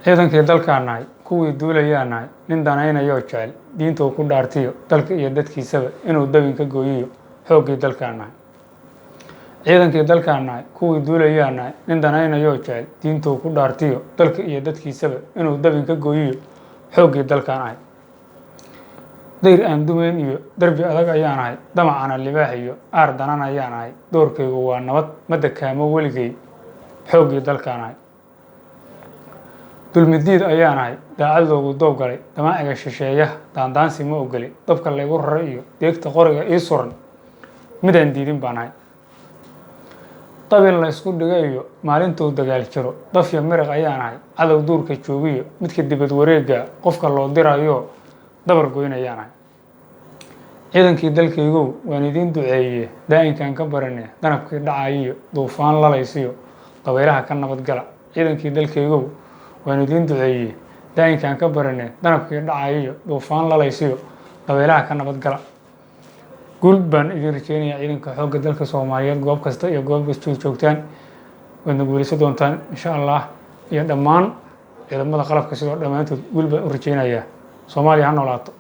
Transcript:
ciidankii dalkaan nahay kuwii duulayaa nahay nin danaynayo jecel diinta uu ku dhaartiyo dalka iyo dadkiisaba inuu dabin ka gooyiyo xooggii dalkaan nahay ciidankii dalkaan nahay kuwii duulayaa nahay nin danaynayo jecel diinta uu ku dhaartiyo dalka iyo dadkiisaba inuu dabin ka gooyiyo xooggii dalkaan nahay dayr aan dumayn iyo darbi adag ayaan ahay damacana libaax iyo aar danan ayaan ahay doorkaygu waa nabad ma dakaamo weligay xooggii dalkaan nahay dulmidiid ayaan ahay daacad loogu doob galay damaaciga shisheeyaha daandaansi ma ogoli dabka laygu raray iyo deegta qoriga ii suran midaan diidin baan ahay qabil la ysku dhiga iyo maalintuu dagaal jiro dafya miriq ayaan ahay cadow duurka joogiyo midka dibad wareega qofka loo dirayo dabar goynayaan ahay ciidankii dalkaygow waan idiin duceeyey daa'inkaan ka barane danabkii dhacayiyo duufaan lalaysiyo dabaylaha ka nabadgala ciidankii dalkaygow waan idiin duceeyey daa'inkaan ka barane danabkii dhacayiyo duufaan lalaysiyo dabaylaha ka nabadgala guul baan idiin rajeynayaa ciidanka xoogga dalka Soomaaliyeed goob kasta iyo goob kasta joogtaan waadna guulaysan doontaan insha Allah iyo dhammaan ciidamada qalabka sidoo dhammaantood guul baan u rajeynayaa Soomaaliya ha noolaato